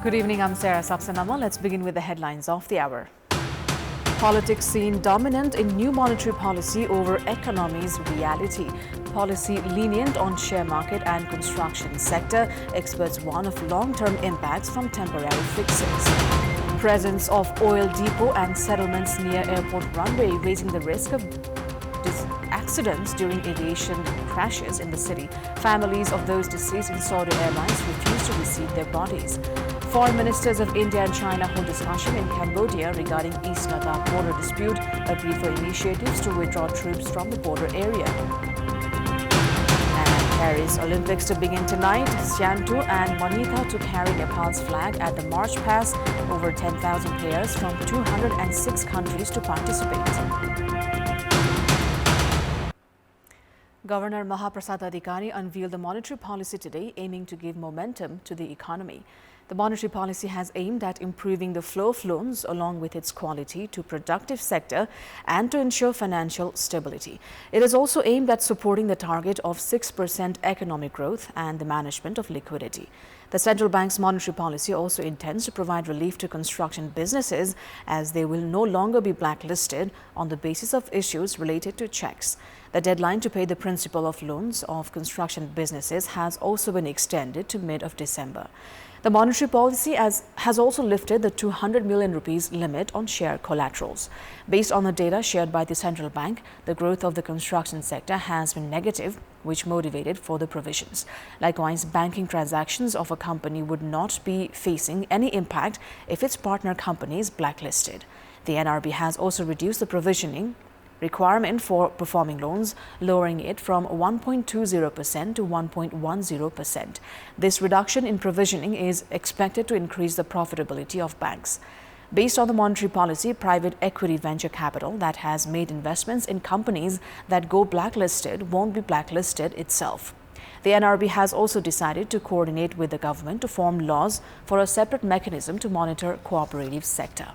Good evening, I'm Sarah Sapsanama. Let's begin with the headlines of the hour. Politics seen dominant in new monetary policy over economy's reality. Policy lenient on share market and construction sector. Experts warn of long-term impacts from temporary fixes. Presence of oil depot and settlements near airport runway raising the risk of accidents during aviation crashes in the city. Families of those deceased in Saudi Airlines refuse to receive their bodies. Foreign ministers of India and China hold discussion in Cambodia regarding East Ladakh border dispute, agree for initiatives to withdraw troops from the border area. And Paris Olympics to begin tonight. Siantu and Monika to carry Nepal's flag at the March Past. Over 10,000 players from 206 countries to participate. Governor Mahaprasad Adhikari unveiled the monetary policy today, aiming to give momentum to the economy. The monetary policy has aimed at improving the flow of loans along with its quality to productive sector and to ensure financial stability. It is also aimed at supporting the target of 6% economic growth and the management of liquidity. The central bank's monetary policy also intends to provide relief to construction businesses as they will no longer be blacklisted on the basis of issues related to checks. The deadline to pay the principal of loans of construction businesses has also been extended to mid of December. The monetary policy has also lifted the 200 million rupees limit on share collaterals. Based on the data shared by the central bank, the growth of the construction sector has been negative, which motivated for the provisions. Likewise, banking transactions of a company would not be facing any impact if its partner company is blacklisted. The NRB has also reduced the provisioning requirement for performing loans, lowering it from 1.20% to 1.10%. This reduction in provisioning is expected to increase the profitability of banks. Based on the monetary policy, private equity venture capital that has made investments in companies that go blacklisted won't be blacklisted itself. The NRB has also decided to coordinate with the government to form laws for a separate mechanism to monitor cooperative sector.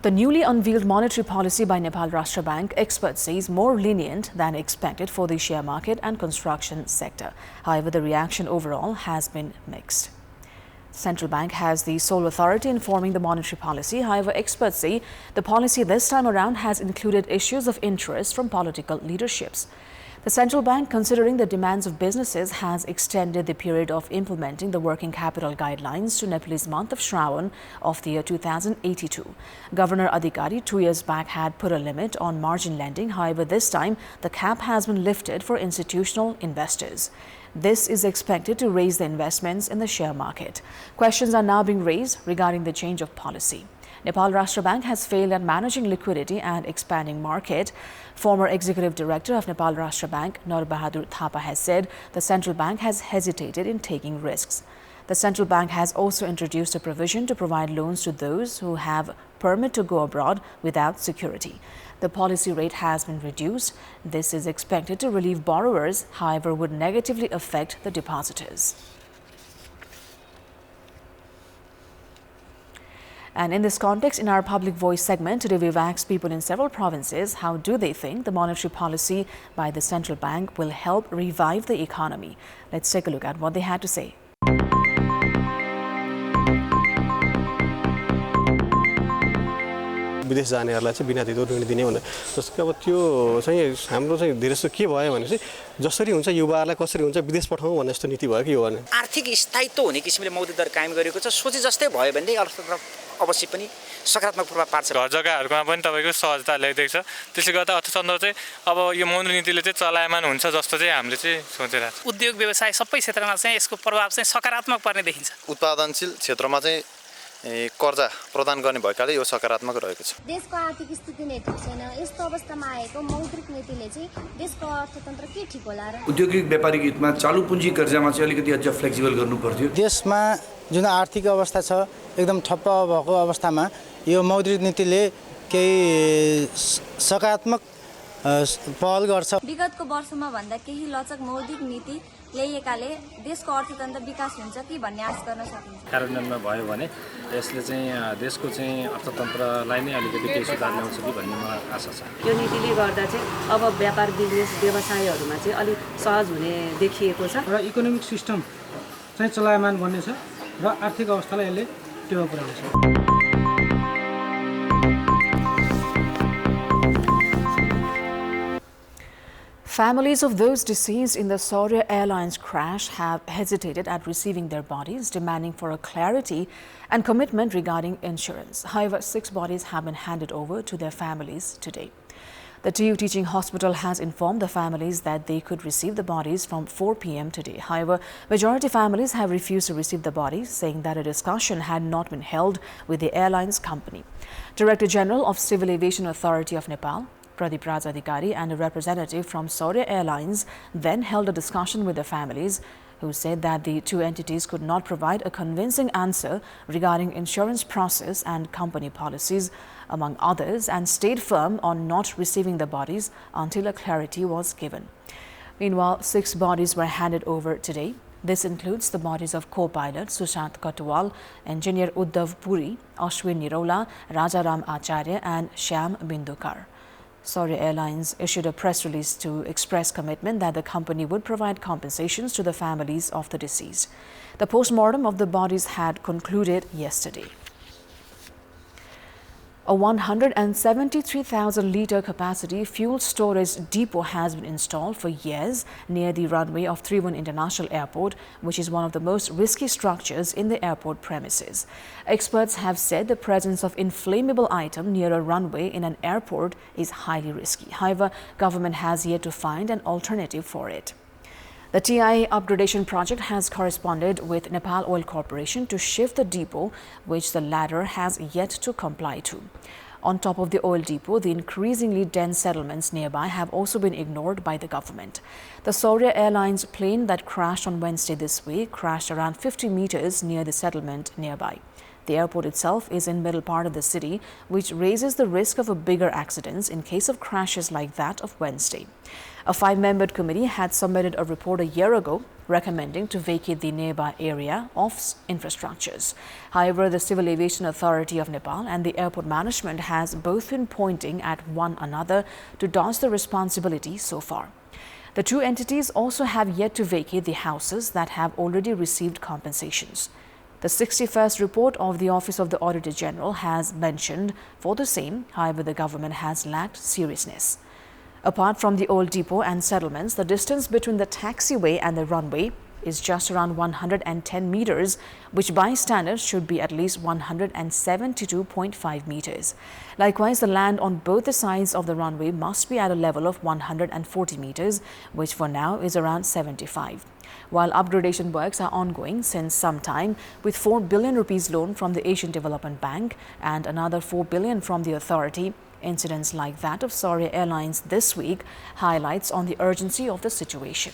The newly unveiled monetary policy by Nepal Rashtra Bank, experts say, is more lenient than expected for the share market and construction sector. However, the reaction overall has been mixed. Central bank has the sole authority in forming the monetary policy. However, experts say the policy this time around has included issues of interest from political leaderships. The central bank, considering the demands of businesses, has extended the period of implementing the working capital guidelines to Nepalese month of Shravan of the year 2082. Governor Adhikari 2 years back had put a limit on margin lending. However, this time the cap has been lifted for institutional investors. This is expected to raise the investments in the share market. Questions are now being raised regarding the change of policy. Nepal Rashtra Bank has failed at managing liquidity and expanding market. Former Executive Director of Nepal Rashtra Bank, Nar Bahadur Thapa, has said the central bank has hesitated in taking risks. The central bank has also introduced a provision to provide loans to those who have permit to go abroad without security. The policy rate has been reduced. This is expected to relieve borrowers, however, would negatively affect the depositors. And in this context, in our Public Voice segment, today we've asked people in several provinces how do they think the monetary policy by the central bank will help revive the economy. Let's take a look at what they had to say. विदेश जानेहरुलाई चाहिँ बिना धितो ऋण दिने भने जस्तो अब त्यो चाहिँ हाम्रो चाहिँ धेरै जस्तो के भयो भने चाहिँ जसरी हुन्छ युवाहरूलाई कसरी हुन्छ विदेश पठाउँ भन्ने जस्तो नीति भयो कि यो भने आर्थिक स्थायित्व हुने किसिमले मौद्रिक दर कायम गरेको छ सोचे जस्तै भयो भने अर्थतन्त्र अवश्य पनि सकारात्मक प्रभाव पार्छ घर जग्गाहरुमा पनि तपाईको सहजता ल्याइदिएको छ त्यसले गर्दा अर्थतन्त्र चाहिँ अब यो मौद्रिक नीतिले चाहिँ चलायमान हुन्छ जस्तो चाहिँ हामीले चाहिँ सोचिरहेको छ उद्योग व्यवसाय सबै क्षेत्रमा चाहिँ यसको प्रभाव चाहिँ सकारात्मक पर्ने देखिन्छ उत्पादनशील क्षेत्रमा चाहिँ कर्जा प्रदान गर्ने भएकाले यो सकारात्मक रहेको छ देशको आर्थिक स्थिति नै ठीक छैन यस्तो अवस्थामा आएको मौद्रिक नीतिले चाहिँ देशको अर्थतन्त्र के ठीक होला र औद्योगिक व्यापारिक हितमा चालू पुँजी कर्जामा चाहिँ अलिकति अझ फ्लेक्सिबल गर्नु पर्थ्यो देशमा जुन आर्थिक अवस्था छ एकदम ठप्प भएको अवस्थामा यो मौद्रिक नीतिले केही सकारात्मक पहल गर्छ विगतको वर्षमा भन्दा केही लचक मौद्रिक नीति ल्याइएकाले देशको अर्थतन्त्र विकास हुन्छ कि भन्ने आश गर्न सकिन्छ कार्यान्वयनमा भयो भने यसले चाहिँ देशको चाहिँ अर्थतन्त्रलाई नै अलिकति केही सुधार ल्याउँछ कि भन्ने मलाई आशा छ यो नीतिले गर्दा चाहिँ अब व्यापार बिजनेस व्यवसायहरुमा चाहिँ अलि सहज हुने देखिएको छ र इकोनोमिक सिस्टम चाहिँ चलायमान बन्नेछ र आर्थिक अवस्थालाई यसले टेवा पुर्याउनेछ। Families of those deceased in the Saurya Airlines crash have hesitated at receiving their bodies, demanding for a clarity and commitment regarding insurance. However, 6 bodies have been handed over to their families today. The TU Teaching Hospital has informed the families that they could receive the bodies from 4 p.m. today. However, majority families have refused to receive the bodies, saying that a discussion had not been held with the airlines company. Director General of Civil Aviation Authority of Nepal, Pradeep Raj Adhikari, and a representative from Saurya Airlines then held a discussion with the families, who said that the 2 entities could not provide a convincing answer regarding insurance process and company policies, among others, and stayed firm on not receiving the bodies until a clarity was given. Meanwhile, 6 bodies were handed over today. This includes the bodies of co-pilot Sushant Katwal, engineer Uddhav Puri, Ashwin Nirola, Rajaram Acharya, and Shyam Bindukar. Saurya Airlines issued a press release to express commitment that the company would provide compensations to the families of the deceased. The post-mortem of the bodies had concluded yesterday. A 173,000-litre capacity fuel storage depot has been installed for years near the runway of Tribhuvan International Airport, which is one of the most risky structures in the airport premises. Experts have said the presence of inflammable item near a runway in an airport is highly risky. However, government has yet to find an alternative for it. The TIA upgradation project has corresponded with Nepal Oil Corporation to shift the depot, which the latter has yet to comply to. On top of the oil depot, the increasingly dense settlements nearby have also been ignored by the government. The Saurya Airlines plane that crashed on Wednesday this week crashed around 50 meters near the settlement nearby. The airport itself is in the middle part of the city, which raises the risk of a bigger accidents in case of crashes like that of Wednesday. A 5-membered committee had submitted a report a year ago recommending to vacate the nearby area of infrastructures. However, the Civil Aviation Authority of Nepal and the airport management has both been pointing at one another to dodge the responsibility so far. The 2 entities also have yet to vacate the houses that have already received compensations. The 61st report of the Office of the Auditor General has mentioned for the same. However, the government has lacked seriousness. Apart from the old depot and settlements, the distance between the taxiway and the runway is just around 110 meters, which by standards should be at least 172.5 meters. Likewise, the land on both the sides of the runway must be at a level of 140 meters, which for now is around 75. While upgradation works are ongoing since some time, with 4 billion rupees loan from the Asian Development Bank and another 4 billion from the authority, incidents like that of Saurya Airlines this week highlights on the urgency of the situation.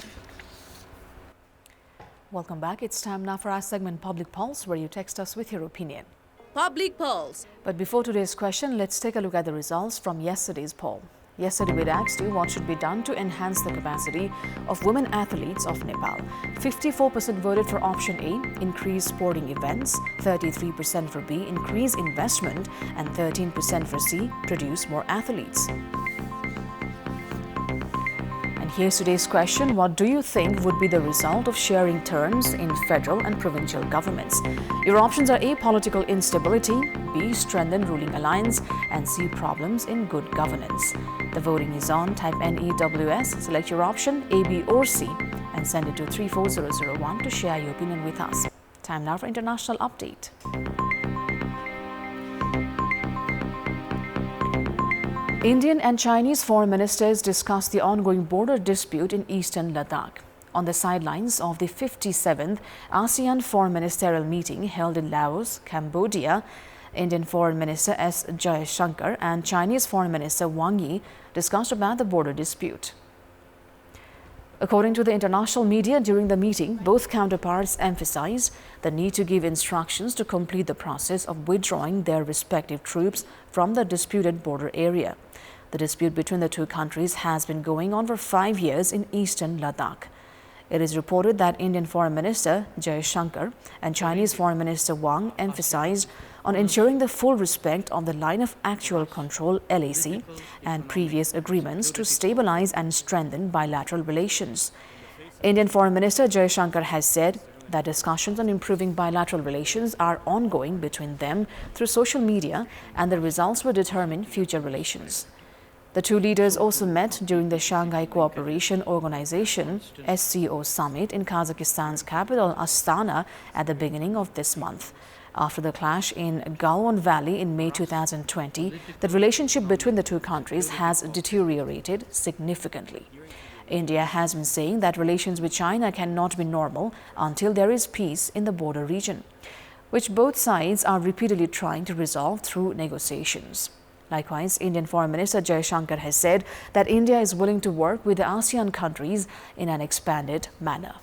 Welcome back. It's time now for our segment Public Pulse, where you text us with your opinion. Public Pulse. But before today's question, let's take a look at the results from yesterday's poll. Yesterday, we asked you what should be done to enhance the capacity of women athletes of Nepal. 54% voted for option A, increase sporting events, 33% for B, increase investment, and 13% for C, produce more athletes. And here's today's question. What do you think would be the result of sharing terms in federal and provincial governments? Your options are A, political instability, B, strengthen ruling alliance, and C, problems in good governance. The voting is on. Type NEWS, select your option A, B or C and send it to 34001 to share your opinion with us. Time now for international update. Indian and Chinese foreign ministers discussed the ongoing border dispute in eastern Ladakh. On the sidelines of the 57th ASEAN Foreign Ministerial meeting held in Laos, Cambodia, Indian Foreign Minister S. Jaishankar and Chinese Foreign Minister Wang Yi discussed about the border dispute. According to the international media, during the meeting, both counterparts emphasized the need to give instructions to complete the process of withdrawing their respective troops from the disputed border area. The dispute between the 2 countries has been going on for 5 years in eastern Ladakh. It is reported that Indian Foreign Minister Jaishankar and Chinese Foreign Minister Wang emphasized on ensuring the full respect of the line of actual control (LAC) and previous agreements to stabilize and strengthen bilateral relations. Indian Foreign Minister Jaishankar has said that discussions on improving bilateral relations are ongoing between them through social media, and the results will determine future relations. The two leaders also met during the Shanghai Cooperation Organization (SCO) summit in Kazakhstan's capital Astana at the beginning of this month. After the clash in Galwan Valley in May 2020, the relationship between the two countries has deteriorated significantly. India has been saying that relations with China cannot be normal until there is peace in the border region, which both sides are repeatedly trying to resolve through negotiations. Likewise, Indian Foreign Minister Jaishankar has said that India is willing to work with the ASEAN countries in an expanded manner.